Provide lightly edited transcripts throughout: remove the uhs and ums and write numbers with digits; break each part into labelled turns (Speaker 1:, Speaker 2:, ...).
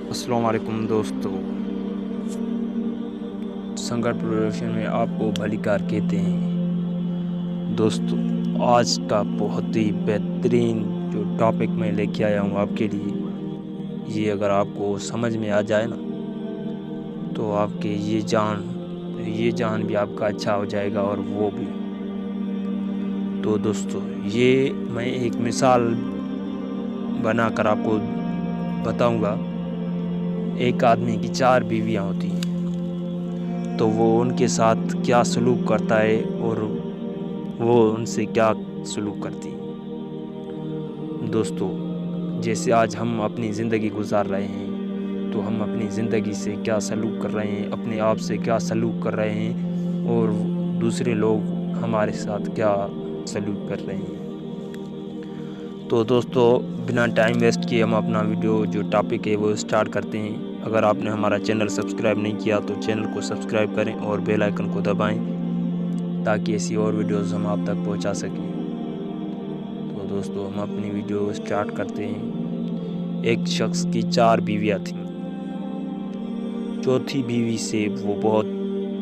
Speaker 1: السلام علیکم دوستو، سنگر پروڈکشن میں آپ کو بھلی کار کہتے ہیں۔ دوستو، آج کا بہت ہی بہترین جو ٹاپک میں لے کے آیا ہوں آپ کے لیے، یہ اگر آپ کو سمجھ میں آ جائے نا تو آپ کے یہ جان بھی آپ کا اچھا ہو جائے گا، اور وہ بھی۔ تو دوستو، یہ میں ایک مثال بنا کر آپ کو بتاؤں گا۔ ایک آدمی کی 4 بیویاں ہوتی ہیں، تو وہ ان کے ساتھ کیا سلوک کرتا ہے اور وہ ان سے کیا سلوک کرتی ہے۔ دوستو، جیسے آج ہم اپنی زندگی گزار رہے ہیں، تو ہم اپنی زندگی سے کیا سلوک کر رہے ہیں، اپنے آپ سے کیا سلوک کر رہے ہیں، اور دوسرے لوگ ہمارے ساتھ کیا سلوک کر رہے ہیں۔ تو دوستو، بنا ٹائم ویسٹ کیے ہم اپنا ویڈیو جو ٹاپک ہے وہ سٹارٹ کرتے ہیں۔ اگر آپ نے ہمارا چینل سبسکرائب نہیں کیا تو چینل کو سبسکرائب کریں اور بیل آئیکن کو دبائیں، تاکہ ایسی اور ویڈیوز ہم آپ تک پہنچا سکیں۔ تو دوستو، ہم اپنی ویڈیو سٹارٹ کرتے ہیں۔ ایک شخص کی 4 بیویاں تھیں۔ چوتھی بیوی سے وہ بہت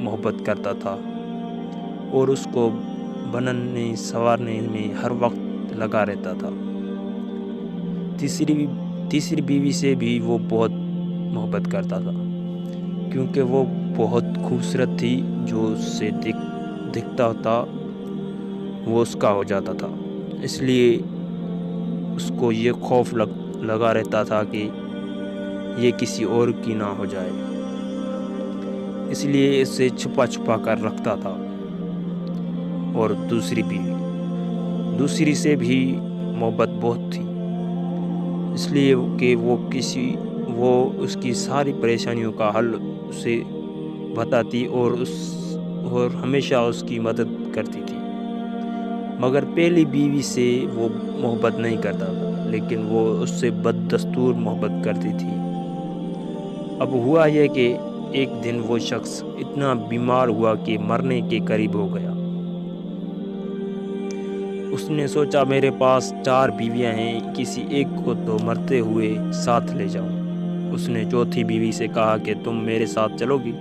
Speaker 1: محبت کرتا تھا اور اس کو بننے سنوارنے میں ہر وقت لگا رہتا تھا۔ تیسری بیوی سے بھی وہ بہت محبت کرتا تھا، کیونکہ وہ بہت خوبصورت تھی۔ جو اس سے دکھتا تھا وہ اس کا ہو جاتا تھا، اس لیے اس کو یہ خوف لگا رہتا تھا کہ یہ کسی اور کی نہ ہو جائے، اس لیے اسے چھپا چھپا کر رکھتا تھا۔ اور دوسری سے بھی محبت بہت تھی، اس لیے کہ وہ اس کی ساری پریشانیوں کا حل اسے بتاتی اور ہمیشہ اس کی مدد کرتی تھی۔ مگر پہلی بیوی سے وہ محبت نہیں کرتا تھا، لیکن وہ اس سے بددستور محبت کرتی تھی۔ اب ہوا یہ کہ ایک دن وہ شخص اتنا بیمار ہوا کہ مرنے کے قریب ہو گیا۔ اس نے سوچا، میرے پاس 4 بیویاں ہیں، کسی ایک کو تو مرتے ہوئے ساتھ لے جاؤں۔ اس نے چوتھی بیوی سے کہا کہ تم میرے ساتھ چلو گی؟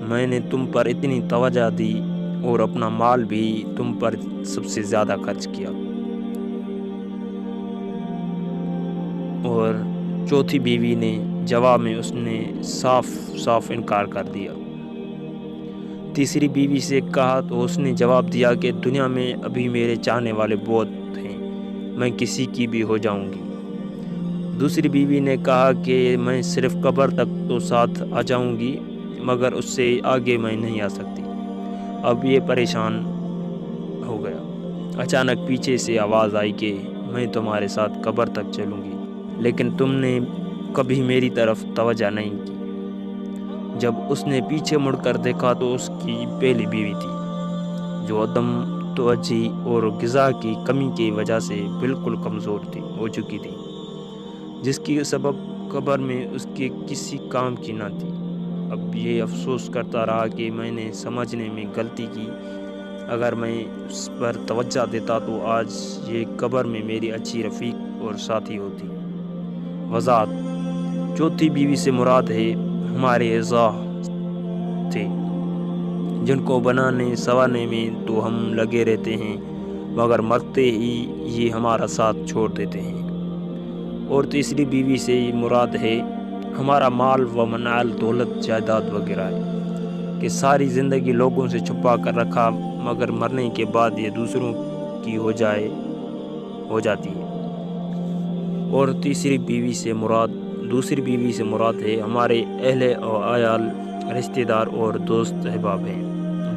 Speaker 1: میں نے تم پر اتنی توجہ دی اور اپنا مال بھی تم پر سب سے زیادہ خرچ کیا۔ اور چوتھی بیوی نے جواب میں اس نے صاف انکار کر دیا۔ تیسری بیوی سے کہا تو اس نے جواب دیا کہ دنیا میں ابھی میرے چاہنے والے بہت ہیں، میں کسی کی بھی ہو جاؤں گی۔ دوسری بیوی نے کہا کہ میں صرف قبر تک تو ساتھ آ جاؤں گی، مگر اس سے آگے میں نہیں آ سکتی۔ اب یہ پریشان ہو گیا۔ اچانک پیچھے سے آواز آئی کہ میں تمہارے ساتھ قبر تک چلوں گی، لیکن تم نے کبھی میری طرف توجہ نہیں کی۔ جب اس نے پیچھے مڑ کر دیکھا تو اس کی پہلی بیوی تھی، جو عدم توجہی اور غذا کی کمی کی وجہ سے بالکل کمزور ہو چکی تھی، جس کی سبب قبر میں اس کے کسی کام کی نہ تھی۔ اب یہ افسوس کرتا رہا کہ میں نے سمجھنے میں غلطی کی، اگر میں اس پر توجہ دیتا تو آج یہ قبر میں میری اچھی رفیق اور ساتھی ہوتی۔ وضاحت: چوتھی بیوی سے مراد ہے ہمارے اعضاء تھے، جن کو بنانے سنوارنے میں تو ہم لگے رہتے ہیں، مگر مرتے ہی یہ ہمارا ساتھ چھوڑ دیتے ہیں۔ اور تیسری بیوی سے مراد ہے ہمارا مال و منال، دولت، جائیداد وغیرہ ہے، کہ ساری زندگی لوگوں سے چھپا کر رکھا، مگر مرنے کے بعد یہ دوسروں کی ہو جاتی ہے۔ اور دوسری بیوی سے مراد ہے ہمارے اہل و عیال، رشتہ دار اور دوست احباب ہیں۔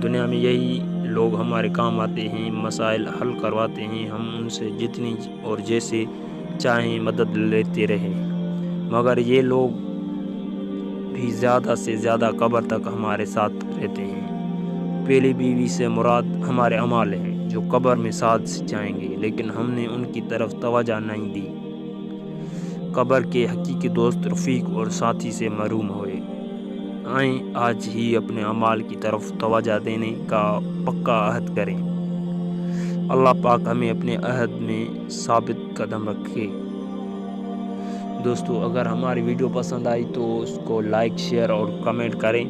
Speaker 1: دنیا میں یہی لوگ ہمارے کام آتے ہیں، مسائل حل کرواتے ہیں، ہم ان سے جتنی اور جیسے چاہیں مدد لیتے رہیں، مگر یہ لوگ بھی زیادہ سے زیادہ قبر تک ہمارے ساتھ رہتے ہیں۔ پہلی بیوی سے مراد ہمارے اعمال ہیں، جو قبر میں ساتھ جائیں گے، لیکن ہم نے ان کی طرف توجہ نہیں دی۔ قبر کے حقیقی دوست، رفیق اور ساتھی سے محروم ہوئے۔ آئیں آج ہی اپنے اعمال کی طرف توجہ دینے کا پکا عہد کریں۔ اللہ پاک ہمیں اپنے عہد میں ثابت قدم رکھے۔ دوستو اگر ہماری ویڈیو پسند آئی تو اس کو لائک شیئر اور کمنٹ کریں